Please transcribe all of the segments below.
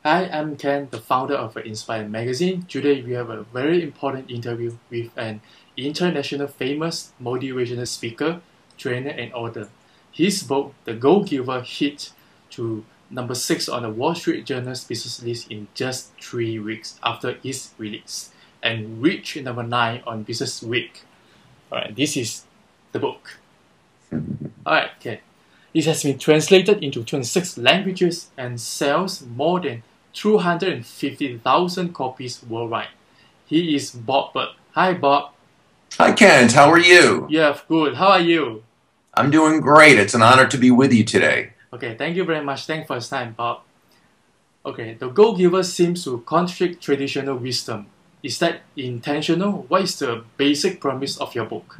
Hi, I'm Ken, the founder of Inspire magazine. Today we have a very important interview with an international famous motivational speaker, trainer and author. His book, The Go-Giver, hit to number 6 on the Wall Street Journal's business list in just 3 weeks after its release and reached number 9 on Business Week. Alright, this is the book. Alright, Ken. It has been translated into 26 languages and sells more than 250,000 copies worldwide. He is Bob Burg. Hi, Bob. Hi, Kent. How are you? Yeah, good. How are you? I'm doing great. It's an honor to be with you today. Okay, thank you very much. Thanks for your time, Bob. Okay, the Go-Giver seems to contradict traditional wisdom. Is that intentional? What is the basic premise of your book?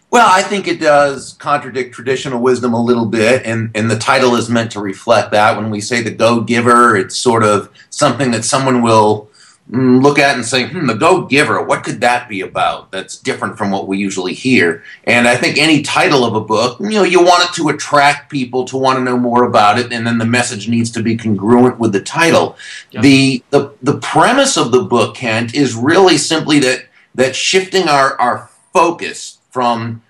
Well, I think it does contradict traditional wisdom a little bit, and the title is meant to reflect that. When we say the Go-Giver, it's sort of something that someone will look at and say, the Go-Giver, what could that be about? That's different from what we usually hear. And I think any title of a book, you want it to attract people to want to know more about it, and then the message needs to be congruent with the title. Yep. The premise of the book, Kent, is really simply that shifting our focus from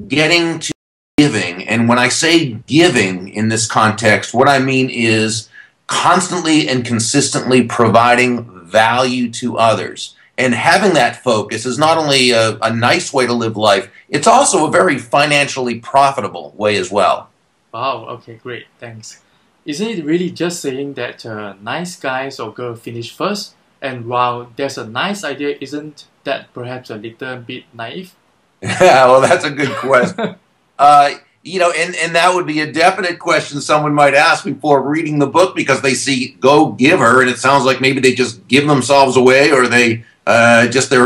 getting to giving. And when I say giving in this context, what I mean is constantly and consistently providing value to others. And having that focus is not only a nice way to live life, it's also a very financially profitable way as well. Wow, okay, great, thanks. Isn't it really just saying that nice guys or girls finish first? And while there's a nice idea, isn't that perhaps a little bit naive? Yeah, well, that's a good question. And that would be a definite question someone might ask before reading the book, because they see Go-Giver and it sounds like maybe they just give themselves away, or they're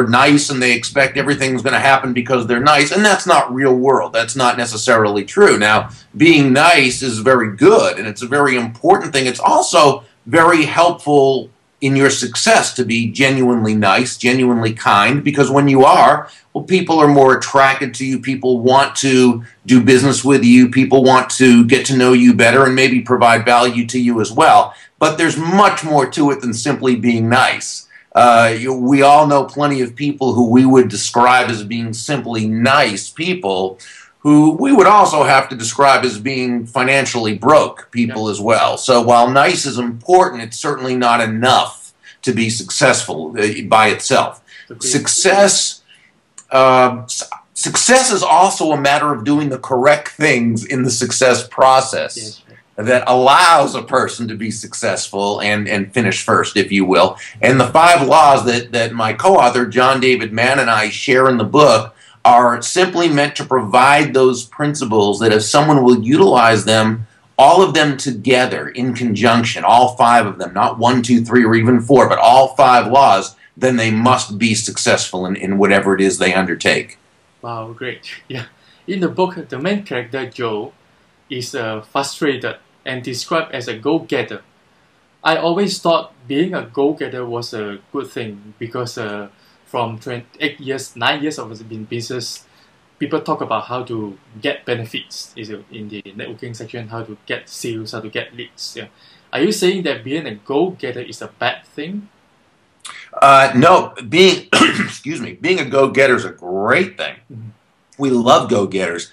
nice and they expect everything's going to happen because they're nice. And that's not real world. That's not necessarily true. Now, being nice is very good and it's a very important thing. It's also very helpful in your success to be genuinely nice, genuinely kind, because when you are, well, people are more attracted to you, people want to do business with you, people want to get to know you better and maybe provide value to you as well. But there's much more to it than simply being nice. We all know plenty of people who we would describe as being simply nice people, who we would also have to describe as being financially broke people as well. So while nice is important, it's certainly not enough to be successful by itself. Success is also a matter of doing the correct things in the success process that allows a person to be successful and finish first, if you will. And the 5 laws that my co-author, John David Mann, and I share in the book are simply meant to provide those principles that if someone will utilize them, all of them together in conjunction, all 5 of them, not 1, 2, 3, or even 4, but all 5 laws, then they must be successful in whatever it is they undertake. Wow, great. Yeah. In the book, the main character, Joe, is frustrated and described as a go-getter. I always thought being a go-getter was a good thing because from 9 years of being business, people talk about how to get benefits in the networking section, how to get sales, how to get leads. Yeah. Are you saying that being a go-getter is a bad thing? No, being being a go-getter is a great thing. Mm-hmm. We love go-getters.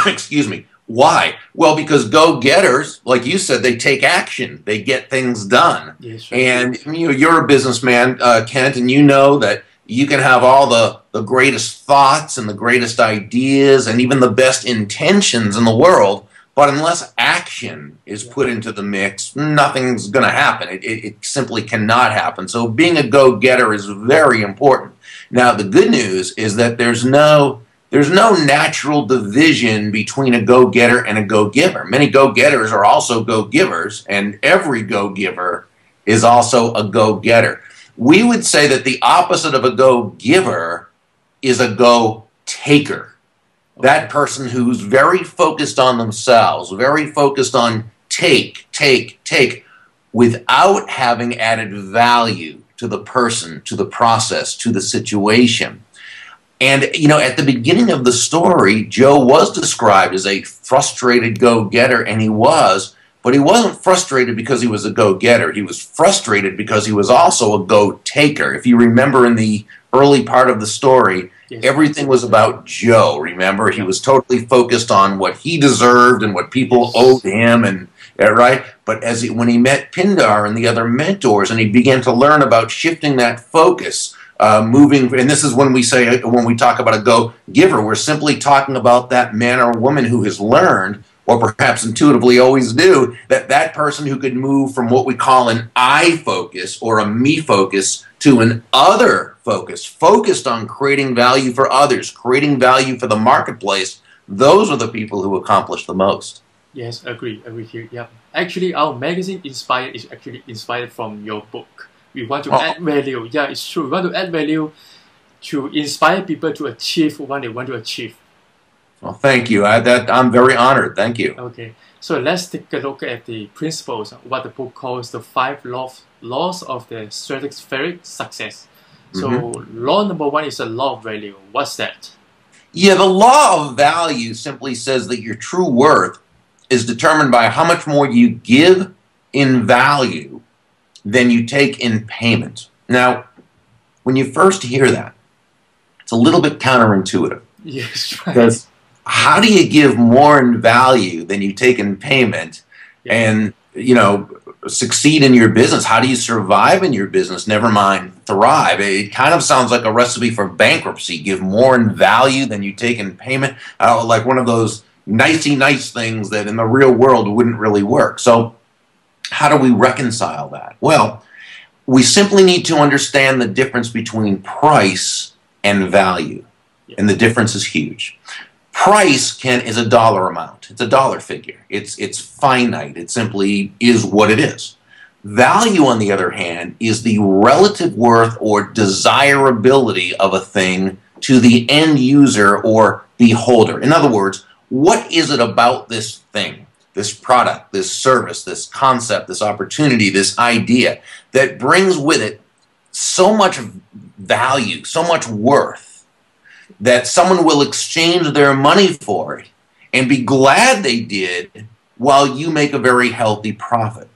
Excuse me. Why? Well, because go-getters, like you said, they take action. They get things done. Yes, right. And you're a businessman, Kent, and you know that you can have all the greatest thoughts and the greatest ideas and even the best intentions in the world, but unless action is put into the mix, nothing's going to happen. It simply cannot happen. So being a go-getter is very important. Now, the good news is that there's no natural division between a go-getter and a go-giver. Many go-getters are also go-givers, and every go-giver is also a go-getter. We would say that the opposite of a go-giver is a go-taker. That person who's very focused on themselves, very focused on take, without having added value to the person, to the process, to the situation. And, at the beginning of the story, Joe was described as a frustrated go-getter, and he was, But he wasn't frustrated because he was a go-getter. He was frustrated because he was also a go-taker. If you remember in the early part of the story, everything was about Joe, remember? He was totally focused on what he deserved and what people owed him, and right? But when he met Pindar and the other mentors, and he began to learn about shifting that focus, moving, and this is when we talk about a go-giver, we're simply talking about that man or woman who has learned, or perhaps intuitively always knew, that person who could move from what we call an I focus or a me focus to an other focus, focused on creating value for others, creating value for the marketplace. Those are the people who accomplish the most. Yes, agree here. Yeah. Actually, our magazine is actually inspired from your book. We want to add value. Yeah, it's true. We want to add value to inspire people to achieve what they want to achieve. Well, thank you. I'm very honored. Thank you. Okay, so let's take a look at the principles, what the book calls the 5 laws of the stratospheric success. So law number 1 is the law of value. What's that? Yeah, the law of value simply says that your true worth is determined by how much more you give in value than you take in payment. Now, when you first hear that, it's a little bit counterintuitive. Yes, right. Because how do you give more in value than you take in payment and, succeed in your business? How do you survive in your business, never mind thrive? It kind of sounds like a recipe for bankruptcy. Give more in value than you take in payment. Like one of those nice things that in the real world wouldn't really work. So how do we reconcile that? Well, we simply need to understand the difference between price and value. And the difference is huge. Price is a dollar amount. It's a dollar figure. It's finite. It simply is what it is. Value, on the other hand, is the relative worth or desirability of a thing to the end user or beholder. In other words, what is it about this thing, this product, this service, this concept, this opportunity, this idea that brings with it so much value, so much worth, that someone will exchange their money for it and be glad they did while you make a very healthy profit.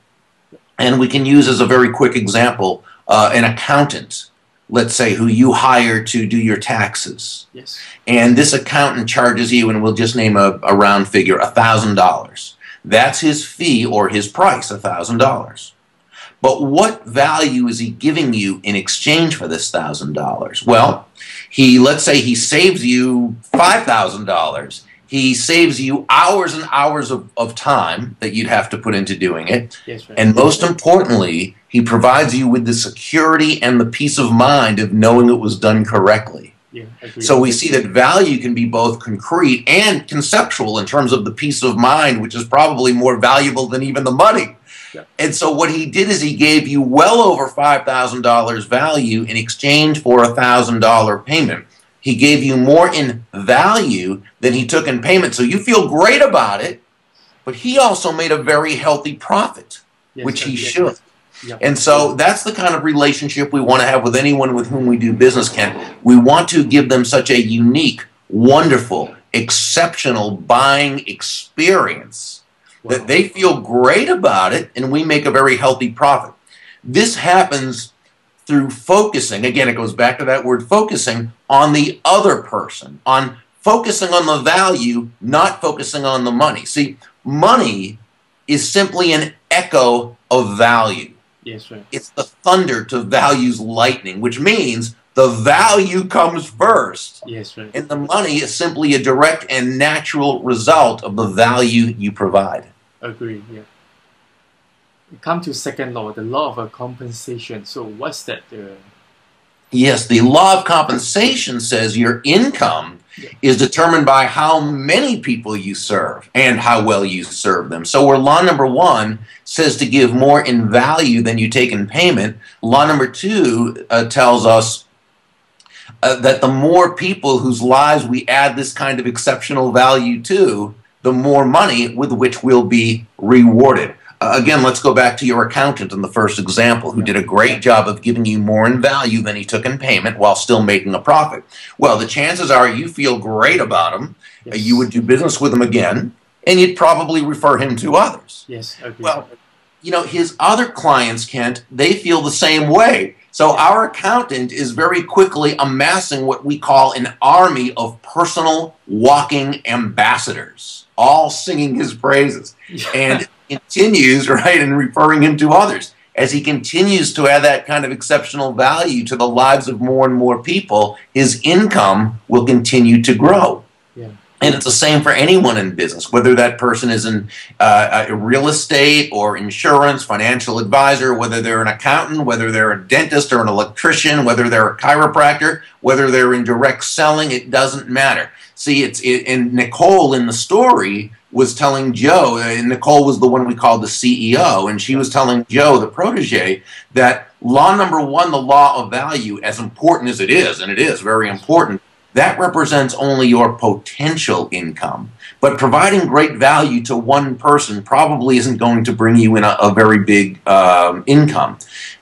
And we can use as a very quick example an accountant, let's say, who you hire to do your taxes. Yes. And this accountant charges you, and we'll just name a round figure, $1,000. That's his fee or his price, $1,000. But what value is he giving you in exchange for this $1,000? Well, let's say he saves you $5,000. He saves you hours and hours of time that you'd have to put into doing it. Yes, right. And most importantly, he provides you with the security and the peace of mind of knowing it was done correctly. Yeah, so we see that value can be both concrete and conceptual in terms of the peace of mind, which is probably more valuable than even the money. Yeah. And so what he did is he gave you well over $5,000 value in exchange for a $1,000 payment. He gave you more in value than he took in payment. So you feel great about it, but he also made a very healthy profit, which he should. Yeah. And so that's the kind of relationship we want to have with anyone with whom we do business, Ken. We want to give them such a unique, wonderful, exceptional buying experience that they feel great about it, and we make a very healthy profit. This happens through focusing. Again, it goes back to that word focusing on the other person, on focusing on the value, not focusing on the money. See, money is simply an echo of value. Yes, right. It's the thunder to value's lightning, which means the value comes first. Yes, right. And the money is simply a direct and natural result of the value you provide. Agree, yeah. We come to second law, the law of compensation. So what's that? Yes, the law of compensation says your income is determined by how many people you serve and how well you serve them. So where law number 1 says to give more in value than you take in payment, law number 2 tells us that the more people whose lives we add this kind of exceptional value to, the more money with which we'll be rewarded. Again, let's go back to your accountant in the first example, who did a great job of giving you more in value than he took in payment while still making a profit. Well, the chances are you feel great about him. Yes. You would do business with him again, and you'd probably refer him to others. Yes, okay. Well, you know, his other clients, Kent, they feel the same way. So our accountant is very quickly amassing what we call an army of personal walking ambassadors, all singing his praises, and continues, right, and referring him to others. As he continues to add that kind of exceptional value to the lives of more and more people, his income will continue to grow. Yeah. And it's the same for anyone in business, whether that person is in real estate or insurance, financial advisor, whether they're an accountant, whether they're a dentist or an electrician, whether they're a chiropractor, whether they're in direct selling, it doesn't matter. See, and Nicole in the story was telling Joe, and Nicole was the one we called the CEO, and she was telling Joe, the protege, that law number one, the law of value, as important as it is, and it is very important, that represents only your potential income. But providing great value to one person probably isn't going to bring you in a very big income.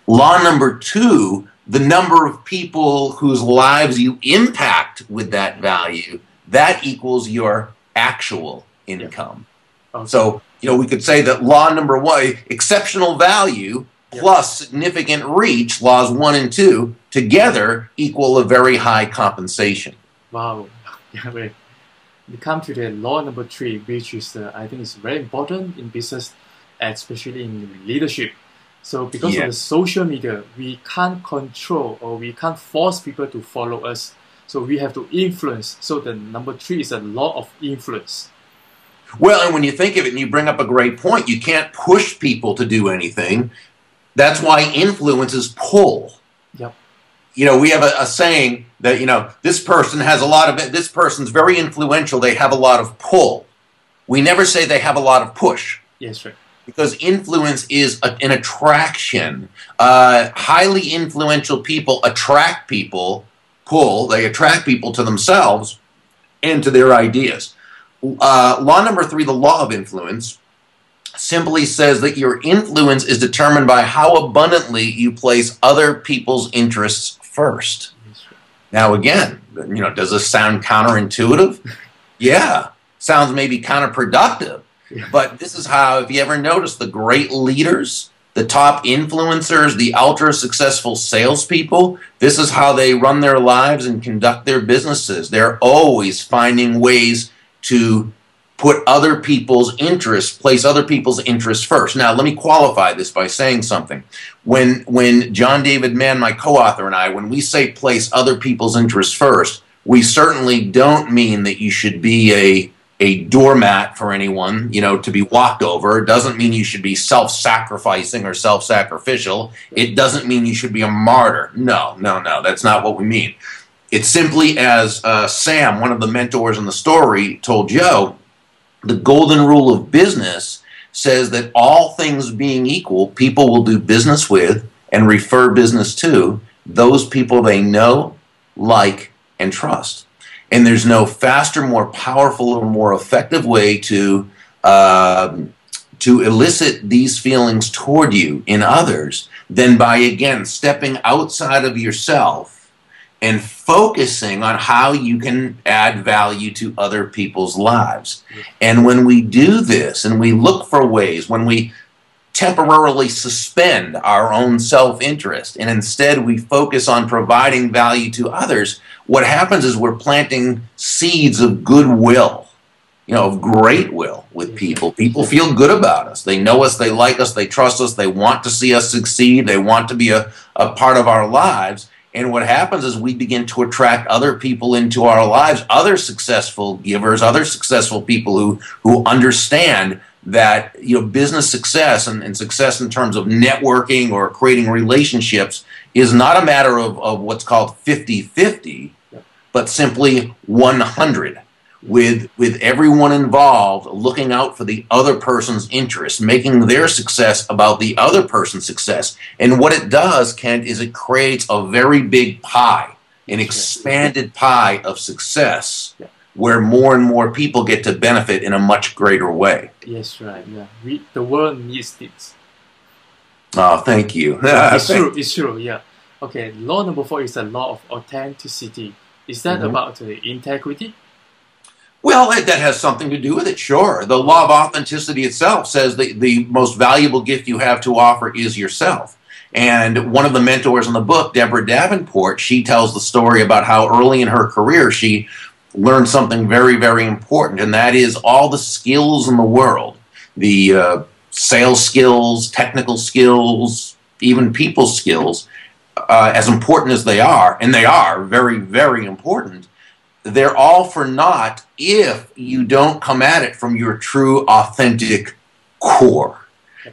Law number two, the number of people whose lives you impact with that value, that equals your actual income. Yeah. Okay. So, you know, we could say that law number one, exceptional value plus significant reach, laws 1 and 2, together equal a very high compensation. Wow. Yeah, wait. We come to the law number 3, which is, I think, is very important in business, especially in leadership. So because of the social media, we can't control or we can't force people to follow us. So we have to influence. So the number 3 is a law of influence. Well, and when you think of it, and you bring up a great point, you can't push people to do anything. That's why influence is pull. Yep. You know, we have a saying that, you know, this person has a lot of, this person's very influential, they have a lot of pull. We never say they have a lot of push. Yes, right. Because influence is an attraction. Highly influential people attract people, pull, they attract people to themselves and to their ideas. Law number 3, the law of influence, simply says that your influence is determined by how abundantly you place other people's interests first. Now again, you know, does this sound counterintuitive? Yeah, sounds maybe counterproductive. But this is how, if you ever notice, the great leaders, the top influencers, the ultra successful salespeople, this is how they run their lives and conduct their businesses. They're always finding ways to put other people's interests, place other people's interests first. Now, let me qualify this by saying something. When John David Mann, my co-author, and I, when we say place other people's interests first, we certainly don't mean that you should be a doormat for anyone, you know, to be walked over. It doesn't mean you should be self-sacrificing or self-sacrificial. It doesn't mean you should be a martyr. No, that's not what we mean. It's simply as Sam, one of the mentors in the story, told Joe, the golden rule of business says that all things being equal, people will do business with and refer business to those people they know, like, and trust. And there's no faster, more powerful, or more effective way to elicit these feelings toward you in others than by, again, stepping outside of yourself and focusing on how you can add value to other people's lives. And when we do this, and we look for ways, when we temporarily suspend our own self-interest, and instead we focus on providing value to others, what happens is we're planting seeds of goodwill, you know, of great will with people. People feel good about us. They know us, they like us, they trust us, they want to see us succeed, they want to be a part of our lives. And what happens is we begin to attract other people into our lives, other successful givers, other successful people who understand that, you know, business success and success in terms of networking or creating relationships is not a matter of what's called 50-50, but simply 100, with everyone involved looking out for the other person's interests, making their success about the other person's success. And what it does, Kent, is it creates a very big pie, an expanded pie of success, where more and more people get to benefit in a much greater way. Yes, right. Yeah, the world needs this. Oh, thank you. It's true. It's true. Yeah. Okay. Law number 4 is the law of authenticity. Is that about integrity? Well, that has something to do with it, sure. The law of authenticity itself says that the most valuable gift you have to offer is yourself. And one of the mentors in the book, Deborah Davenport, she tells the story about how early in her career she learned something very, very important, and that is all the skills in the world, the sales skills, technical skills, even people skills, as important as they are, and they are very, very important, they're all for naught if you don't come at it from your true, authentic core.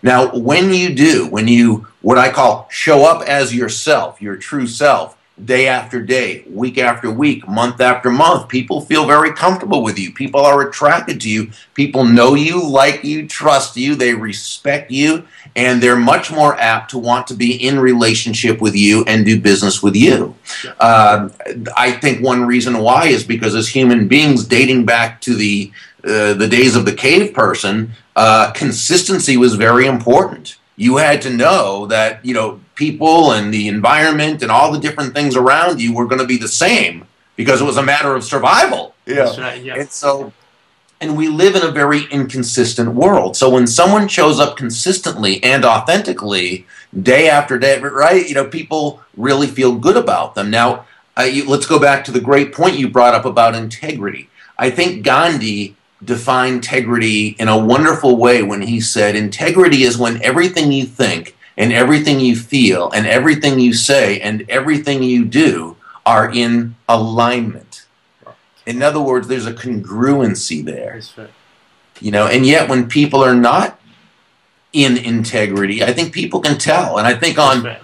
Now, when you do, when you, what I call, show up as yourself, your true self, day after day, week after week, month after month, people feel very comfortable with you. People are attracted to you. People know you, like you, trust you, they respect you, and they're much more apt to want to be in relationship with you and do business with you. I think one reason why is because as human beings, dating back to the days of the cave person, consistency was very important. You had to know that, you know, people and the environment and all the different things around you were going to be the same because it was a matter of survival. Yeah. That's right, yeah. And so, and we live in a very inconsistent world. So when someone shows up consistently and authentically day after day, right, you know, people really feel good about them. Now, let's go back to the great point you brought up about integrity. I think Gandhi defined integrity in a wonderful way when he said, integrity is when everything you think and everything you feel and everything you say and everything you do are in alignment. In other words, there's a congruency there. That's right. You know, and yet when people are not in integrity, I think people can tell. And I think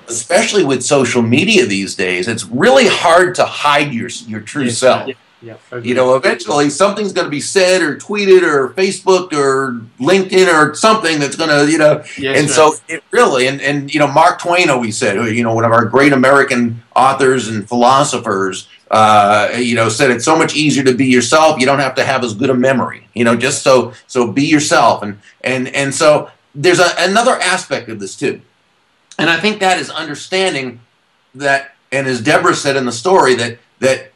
especially with social media these days, it's really hard to hide your true self. Yeah. Yeah, you know, eventually something's going to be said or tweeted or Facebook or LinkedIn or something that's going to, you know, and so it really, and, you know, Mark Twain always said, you know, one of our great American authors and philosophers, you know, said it's so much easier to be yourself. You don't have to have as good a memory, you know, just so be yourself. And so there's another aspect of this too. And I think that is understanding that, and as Deborah said in the story, that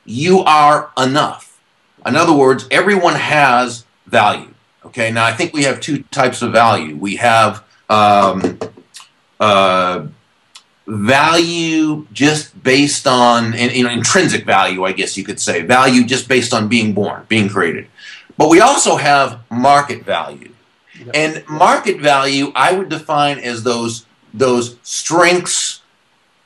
you are enough. In other words, everyone has value. Okay, now I think we have two types of value. We have value just based on, you know, intrinsic value, I guess you could say. Value just based on being born, being created. But we also have market value. And market value, I would define as those strengths,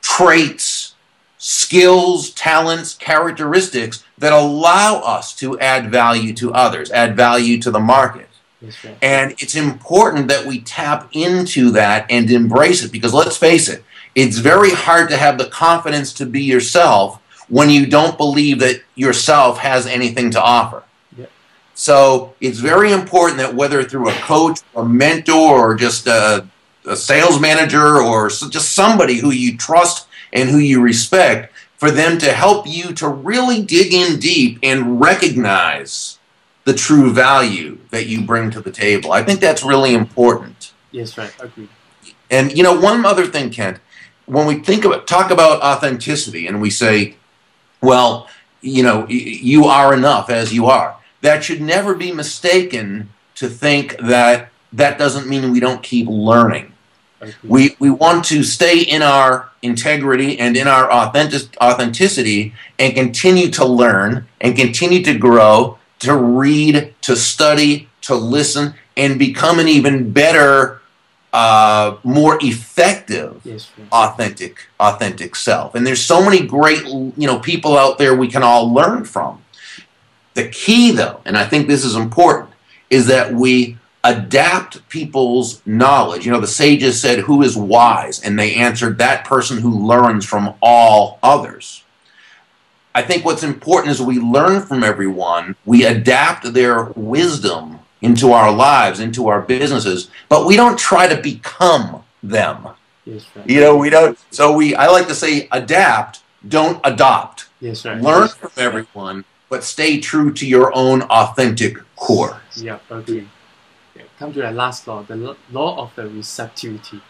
traits, skills, talents, characteristics that allow us to add value to others, add value to the market. Right. And it's important that we tap into that and embrace it, because let's face it, it's very hard to have the confidence to be yourself when you don't believe that yourself has anything to offer. Yep. So it's very important that whether through a coach, a mentor, or just a sales manager, or just somebody who you trust and who you respect, for them to help you to really dig in deep and recognize the true value that you bring to the table. I think that's really important. Yes, right. Agreed. And, you know, one other thing, Kent, when we talk about authenticity and we say, well, you know, you are enough as you are, that should never be mistaken to think that that doesn't mean we don't keep learning. We want to stay in our integrity and in our authenticity and continue to learn and continue to grow, to read, to study, to listen, and become an even better, more effective, authentic self. And there's so many great, you know, people out there we can all learn from. The key, though, and I think this is important, is that we adapt people's knowledge. You know, the sages said, who is wise? And they answered, that person who learns from all others. I think what's important is we learn from everyone, we adapt their wisdom into our lives, into our businesses, but we don't try to become them. Yes, right. You know, we don't, so I like to say adapt, don't adopt. Yes, right. Learn from everyone, but stay true to your own authentic core. Yeah, agree. Come to the last law, the law of the receptivity.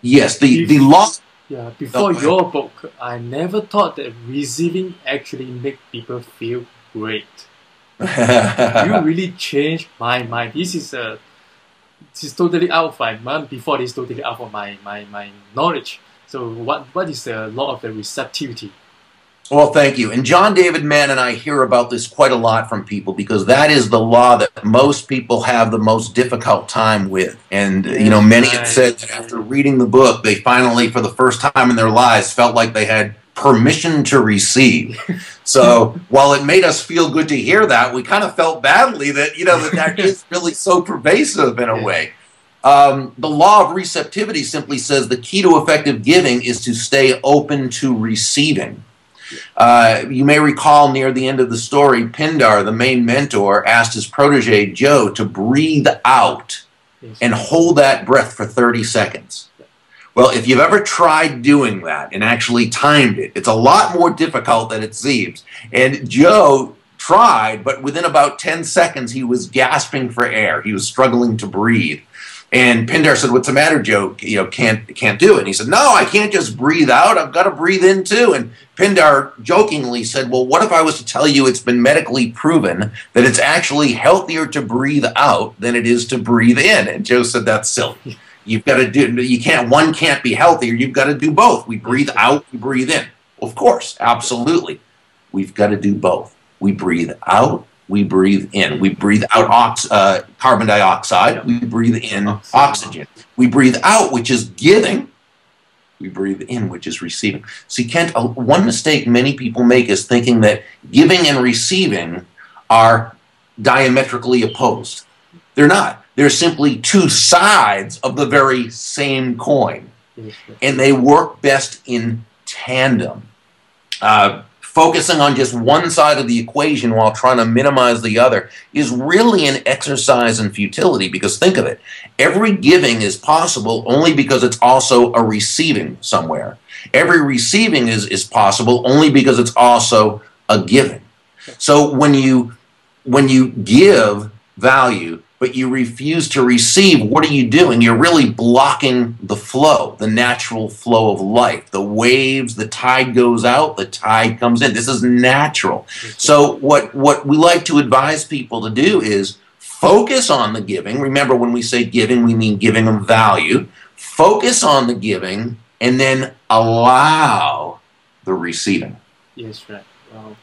Yes, the law. Yeah, before your book, I never thought that receiving actually make people feel great. You really changed my mind. This is totally out of my mind. Before this, totally out of my knowledge. So what is the law of the receptivity? Well, thank you. And John David Mann and I hear about this quite a lot from people, because that is the law that most people have the most difficult time with. And, you know, many have said that after reading the book, they finally, for the first time in their lives, felt like they had permission to receive. So while it made us feel good to hear that, we kind of felt badly that, you know, that is really so pervasive in a way. The law of receptivity simply says the key to effective giving is to stay open to receiving. You may recall near the end of the story, Pindar, the main mentor, asked his protege Joe to breathe out and hold that breath for 30 seconds. Well, if you've ever tried doing that and actually timed it, it's a lot more difficult than it seems. And Joe tried, but within about 10 seconds, he was gasping for air. He was struggling to breathe. And Pindar said, "What's the matter, Joe? You know, can't do it." And he said, "No, I can't just breathe out. I've got to breathe in too." And Pindar jokingly said, "Well, what if I was to tell you it's been medically proven that it's actually healthier to breathe out than it is to breathe in?" And Joe said, "That's silly. You've got to do, one can't be healthier. You've got to do both. We breathe out, we breathe in." Of course, absolutely. We've got to do both. We breathe out, we breathe in. We breathe out carbon dioxide. We breathe in oxygen. We breathe out, which is giving. We breathe in, which is receiving. See, Kent, one mistake many people make is thinking that giving and receiving are diametrically opposed. They're not. They're simply two sides of the very same coin. And they work best in tandem. Focusing on just one side of the equation while trying to minimize the other is really an exercise in futility, because think of it. Every giving is possible only because it's also a receiving somewhere. Every receiving is possible only because it's also a giving. So when you give value, but you refuse to receive, what are you doing? You're really blocking the flow, the natural flow of life. The waves, the tide goes out, the tide comes in. This is natural. So what we like to advise people to do is focus on the giving. Remember, when we say giving, we mean giving of value. Focus on the giving and then allow the receiving. Yes, right. Well,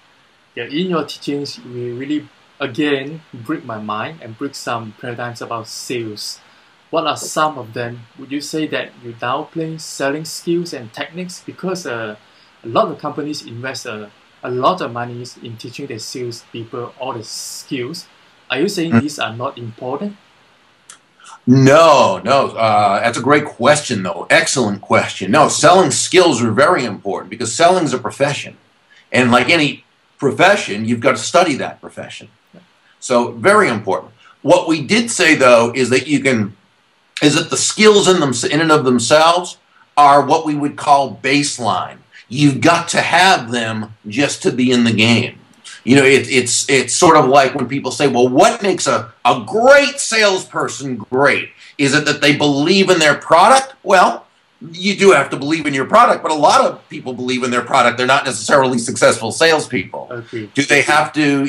yeah, in your teachings, we really again break my mind and break some paradigms about sales. What are some of them? Would you say that you downplay selling skills and techniques? Because a lot of companies invest a lot of money in teaching their sales people all the skills. Are you saying these are not important? No. That's a great question, though. Excellent question. No, selling skills are very important, because selling is a profession. And like any profession, you've got to study that profession. So very important. What we did say, though, is that the skills in and of themselves are what we would call baseline. You've got to have them just to be in the game. You know, it's sort of like when people say, well, what makes a great salesperson great? Is it that they believe in their product? Well, you do have to believe in your product, but a lot of people believe in their product. They're not necessarily successful salespeople. Okay. Do they have to,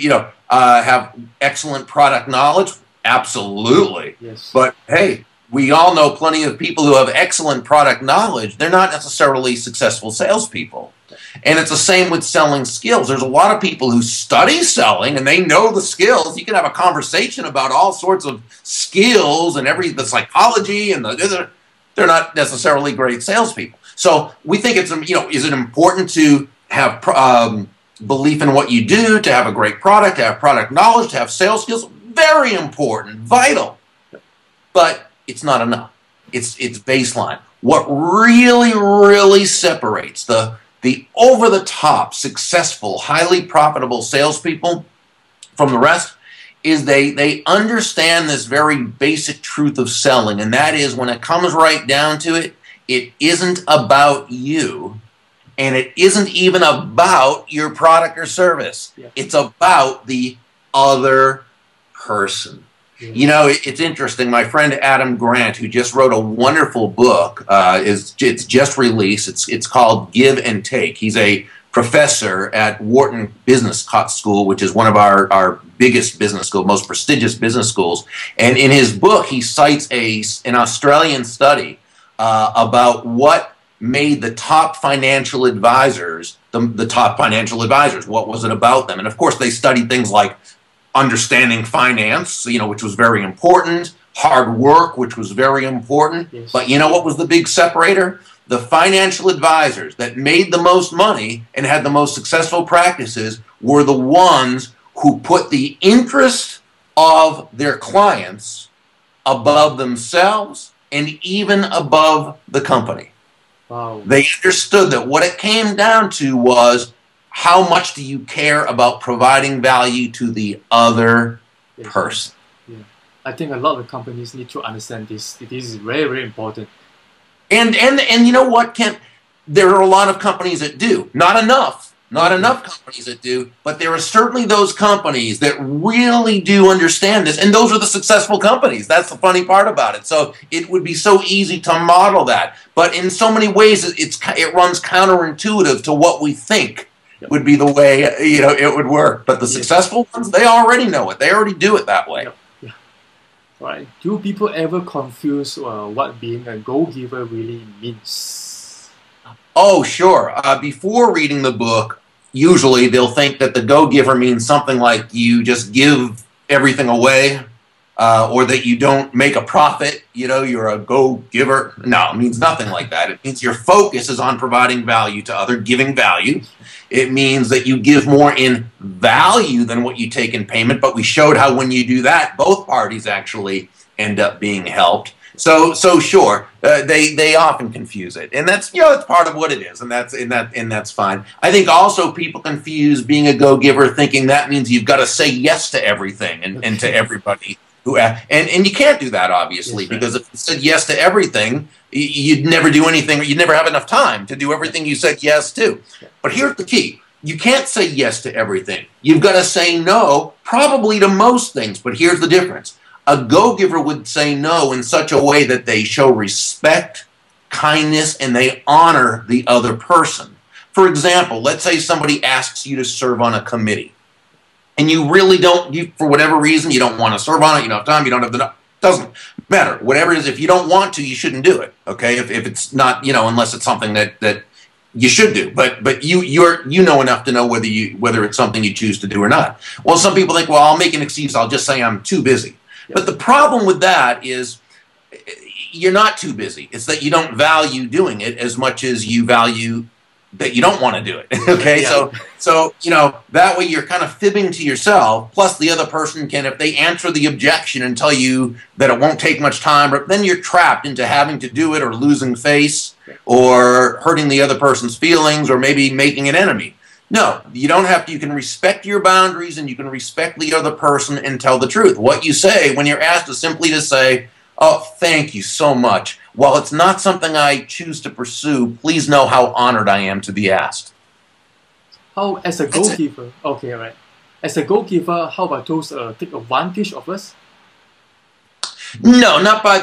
have excellent product knowledge? Absolutely. Yes. But hey, we all know plenty of people who have excellent product knowledge. They're not necessarily successful salespeople. And it's the same with selling skills. There's a lot of people who study selling and they know the skills. You can have a conversation about all sorts of skills and the psychology and they're not necessarily great salespeople. So we think it's, is it important to have belief in what you do, to have a great product, to have product knowledge, to have sales skills? Very important, vital. But it's not enough. It's baseline. What really, really separates the over-the-top, successful, highly profitable salespeople from the rest is they understand this very basic truth of selling, and that is, when it comes right down to it, it isn't about you, and it isn't even about your product or service. Yeah. It's about the other person. Yeah. You know, it's interesting. My friend Adam Grant, who just wrote a wonderful book, it's just released. It's called Give and Take. He's a professor at Wharton Business School, which is one of our biggest business schools, most prestigious business schools. And in his book, he cites an Australian study about what made the top financial advisors the top financial advisors. What was it about them? And of course, they studied things like understanding finance, which was very important, hard work, which was very important. Yes. But you know what was the big separator? The financial advisors that made the most money and had the most successful practices were the ones who put the interest of their clients above themselves and even above the company. Wow. They understood that what it came down to was, how much do you care about providing value to the other person? Yeah. I think a lot of companies need to understand this. This is very, very important. And you know what, Kent? There are a lot of companies that do. Not enough companies that do, but there are certainly those companies that really do understand this, and those are the successful companies. That's the funny part about it. So it would be so easy to model that, but in so many ways it runs counterintuitive to what we think would be the way it would work. But the successful ones, they already know it. They already do it that way. Yeah. Right. Do people ever confuse what being a go-giver really means? Oh, sure. Before reading the book, usually they'll think that the go-giver means something like you just give everything away, or that you don't make a profit. You're a go-giver. No, it means nothing like that. It means your focus is on providing value to others, giving value. It means that you give more in value than what you take in payment, but we showed how when you do that, both parties actually end up being helped. So sure, they often confuse it, and that's it's part of what it is, and that's fine. I think also people confuse being a go-giver, thinking that means you've got to say yes to everything and to everybody who and you can't do that, obviously, because if you said yes to everything, you'd never do anything. You'd never have enough time to do everything you said yes to. But here's the key: you can't say yes to everything. You've got to say no, probably to most things. But here's the difference. A go-giver would say no in such a way that they show respect, kindness, and they honor the other person. For example, let's say somebody asks you to serve on a committee, and you really don't, for whatever reason, you don't want to serve on it, you don't have time, you don't have the, doesn't matter. Whatever it is, if you don't want to, you shouldn't do it, okay? If it's not, unless it's something that you should do, but you know enough to know whether it's something you choose to do or not. Well, some people think, well, I'll make an excuse, I'll just say I'm too busy. But the problem with that is you're not too busy. It's that you don't value doing it as much as you value that you don't want to do it. Okay, so that way you're kind of fibbing to yourself. Plus, the other person can, if they answer the objection and tell you that it won't take much time, then you're trapped into having to do it or losing face or hurting the other person's feelings or maybe making an enemy. No, you don't have to. You can respect your boundaries and you can respect the other person and tell the truth. What you say when you're asked is simply to say, oh, thank you so much. While it's not something I choose to pursue, please know how honored I am to be asked. How, as a go-giver, okay, right. As a go-giver, how about those take advantage of us? No, not by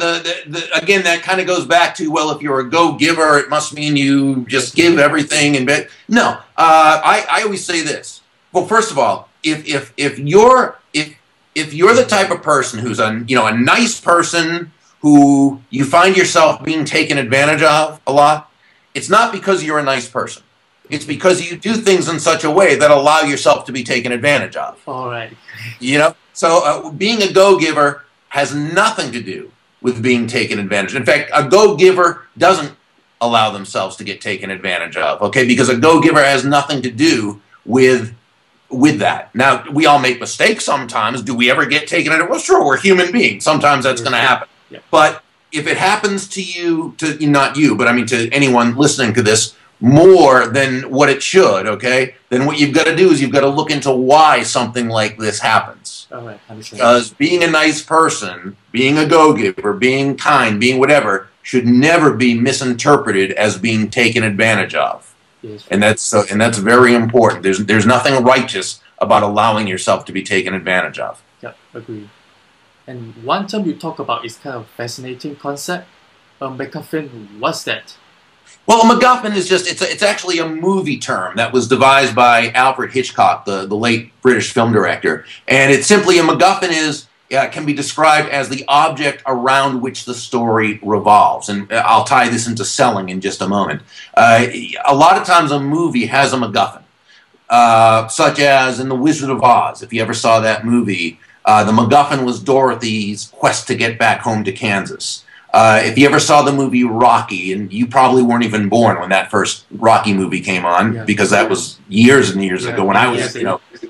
again, that kind of goes back to, well, if you're a go-giver, it must mean you just give everything. No, I always say this. Well, first of all, if you're the type of person who's a nice person who you find yourself being taken advantage of a lot, it's not because you're a nice person. It's because you do things in such a way that allow yourself to be taken advantage of. All right. So being a go-giver has nothing to do with being taken advantage of. In fact, a go-giver doesn't allow themselves to get taken advantage of, okay? Because a go-giver has nothing to do with that. Now, we all make mistakes sometimes. Do we ever get taken advantage of? Well, sure, we're human beings. Sometimes that's going to happen. Yeah. But if it happens to you, not you, but I mean to anyone listening to this, more than what it should, okay, then what you've got to do is you've got to look into why something like this happens. All right, because being a nice person, being a go-giver, being kind, being whatever, should never be misinterpreted as being taken advantage of. Yes. And that's very important. There's nothing righteous about allowing yourself to be taken advantage of. Yeah, agree. And one term you talk about is kind of fascinating concept. MacGuffin, what's that? Well, a MacGuffin is just, it's actually a movie term that was devised by Alfred Hitchcock, the late British film director. And it's simply, a MacGuffin is, can be described as the object around which the story revolves. And I'll tie this into selling in just a moment. A lot of times a movie has a MacGuffin, such as in The Wizard of Oz. If you ever saw that movie, the MacGuffin was Dorothy's quest to get back home to Kansas. If you ever saw the movie Rocky, and you probably weren't even born when that first Rocky movie came on, because that was years and years ago when I was,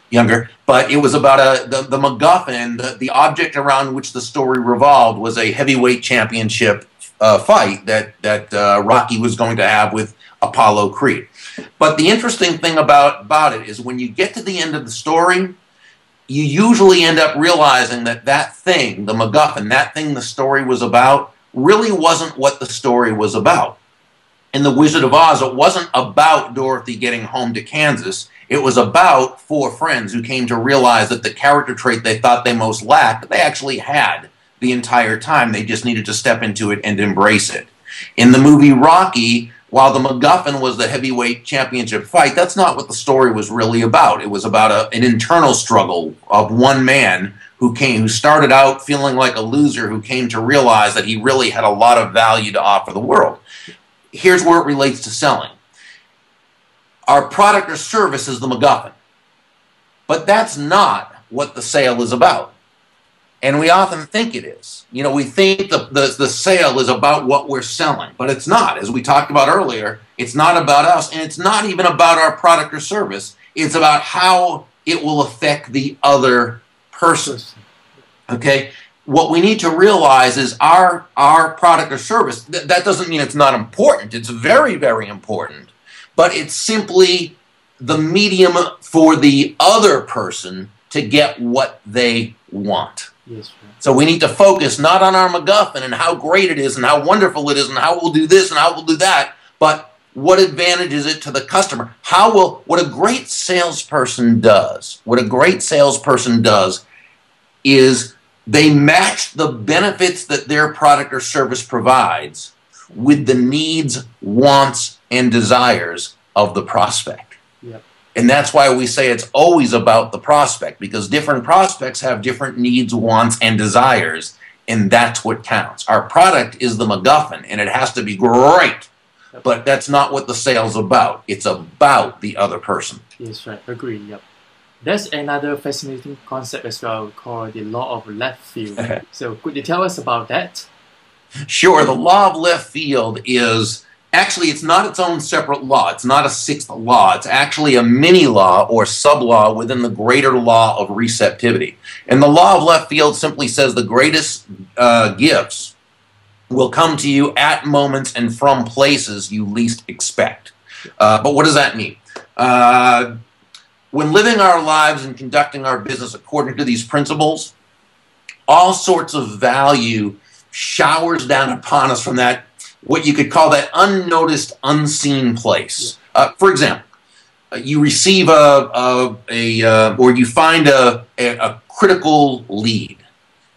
younger. But it was about the MacGuffin, the object around which the story revolved was a heavyweight championship fight that Rocky was going to have with Apollo Creed. But the interesting thing about it is when you get to the end of the story, you usually end up realizing that thing, the MacGuffin, that thing the story was about, really wasn't what the story was about. In The Wizard of Oz, it wasn't about Dorothy getting home to Kansas. It was about four friends who came to realize that the character trait they thought they most lacked, they actually had the entire time. They just needed to step into it and embrace it. In the movie Rocky, while the MacGuffin was the heavyweight championship fight, that's not what the story was really about. It was about an internal struggle of one man who started out feeling like a loser, who came to realize that he really had a lot of value to offer the world. Here's where it relates to selling. Our product or service is the MacGuffin, but that's not what the sale is about. And we often think it is. You know, we think the sale is about what we're selling, but it's not. As we talked about earlier, it's not about us, and it's not even about our product or service. It's about how it will affect the other person. Okay? What we need to realize is our product or service, that doesn't mean it's not important. It's very, very important. But it's simply the medium for the other person to get what they want. Yes, right. So we need to focus not on our MacGuffin and how great it is and how wonderful it is and how we'll do this and how we'll do that, but what advantage is it to the customer? What a great salesperson does, is they match the benefits that their product or service provides with the needs, wants, and desires of the prospect. Yep. And that's why we say it's always about the prospect, because different prospects have different needs, wants, and desires, and that's what counts. Our product is the MacGuffin, and it has to be great, but that's not what the sale's about. It's about the other person. Yes, right. Agree, yep. There's another fascinating concept as well called the law of left field. So could you tell us about that? Sure. The law of left field is... Actually, it's not its own separate law. It's not a sixth law. It's actually a mini-law or sub-law within the greater law of receptivity. And the law of left field simply says the greatest gifts will come to you at moments and from places you least expect. But what does that mean? When living our lives and conducting our business according to these principles, all sorts of value showers down upon us from that, what you could call that unnoticed, unseen place. For example, you receive or you find a critical lead.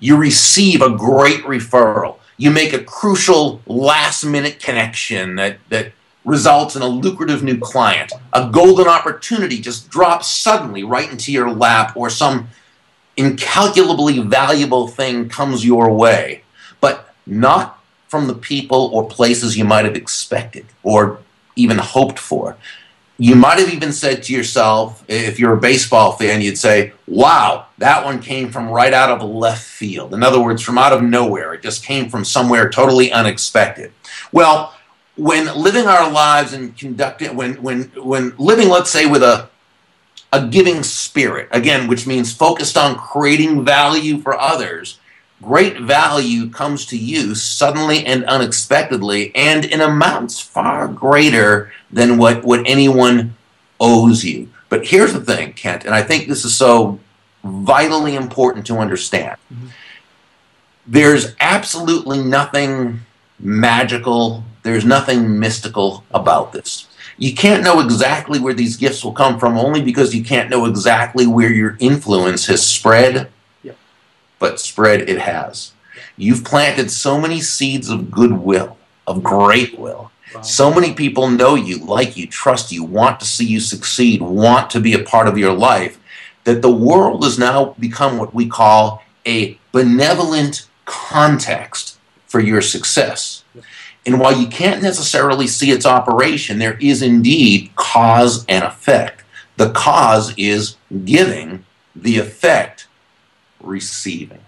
You receive a great referral. You make a crucial last-minute connection that results in a lucrative new client. A golden opportunity just drops suddenly right into your lap, or some incalculably valuable thing comes your way, but not from the people or places you might have expected or even hoped for. You might have even said to yourself, if you're a baseball fan, you'd say, wow, that one came from right out of left field. In other words, from out of nowhere. It just came from somewhere totally unexpected. Well, when living our lives and when living, let's say, with a giving spirit, again, which means focused on creating value for others, great value comes to you suddenly and unexpectedly, and in amounts far greater than what anyone owes you. But here's the thing, Kent, and I think this is so vitally important to understand. Mm-hmm. There's absolutely nothing magical, there's nothing mystical about this. You can't know exactly where these gifts will come from, only because you can't know exactly where your influence has spread. But spread it has. You've planted so many seeds of goodwill, of great will, Wow. So many people know you, like you, trust you, want to see you succeed, want to be a part of your life, that the world has now become what we call a benevolent context for your success. And while you can't necessarily see its operation, there is indeed cause and effect. The cause is giving, the effect receiving.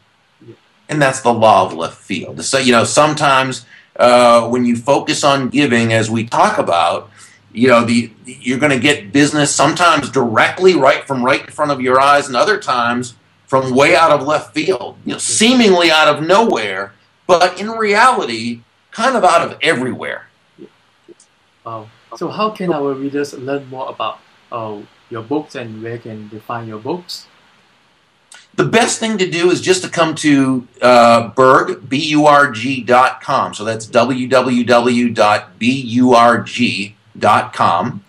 And that's the law of left field. So, sometimes when you focus on giving, as we talk about, you're going to get business sometimes directly right in front of your eyes, and other times from way out of left field, seemingly out of nowhere, but in reality, kind of out of everywhere. So how can our readers learn more about your books, and where can they find your books? The best thing to do is just to come to Burg, BURG.com. So that's www.burg.com.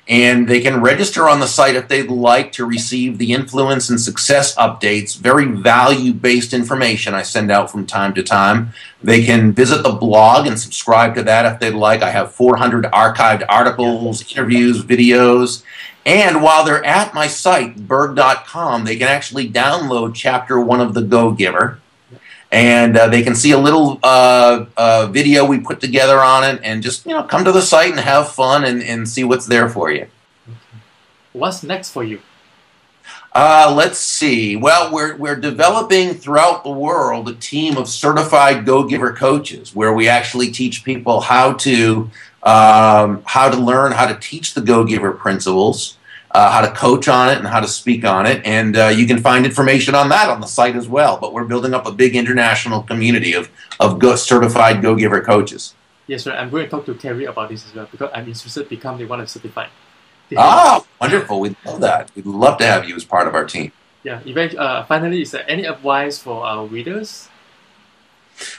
And they can register on the site if they'd like to receive the influence and success updates, very value-based information I send out from time to time. They can visit the blog and subscribe to that if they'd like. I have 400 archived articles, interviews, videos. And while they're at my site, Burg.com, they can actually download Chapter 1 of the Go-Giver. And they can see a little video we put together on it, and just come to the site and have fun and see what's there for you. What's next for you? Let's see. Well, we're developing throughout the world a team of certified Go-Giver coaches, where we actually teach people how to learn how to teach the Go-Giver principles, how to coach on it, and how to speak on it. And you can find information on that on the site as well. But we're building up a big international community of certified Go-Giver coaches. Yes, right. I'm going to talk to Kerry about this as well, because I'm interested to become the one of certified. Oh, wonderful. We'd love that. We'd love to have you as part of our team. Yeah. Finally, is there any advice for our readers?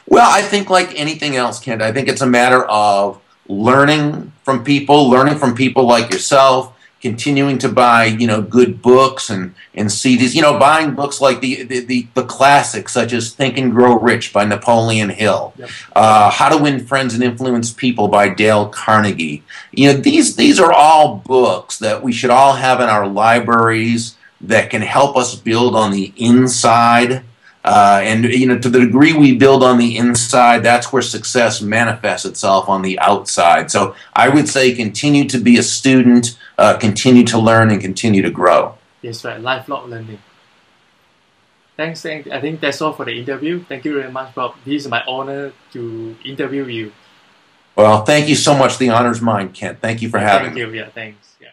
Well, I think like anything else, Kent, I think it's a matter of learning from people like yourself, continuing to buy, good books and CDs, buying books like the classics, such as Think and Grow Rich by Napoleon Hill, Yep. How to Win Friends and Influence People by Dale Carnegie. These are all books that we should all have in our libraries that can help us build on the inside. And to the degree we build on the inside, that's where success manifests itself on the outside. So I would say continue to be a student, continue to learn, and continue to grow. Yes, right. Lifelong learning. Thanks. I think that's all for the interview. Thank you very much, Bob. This is my honor to interview you. Well, thank you so much. The honor's mine, Kent. Thank you for having me. Thank you. Yeah, thanks. Yeah.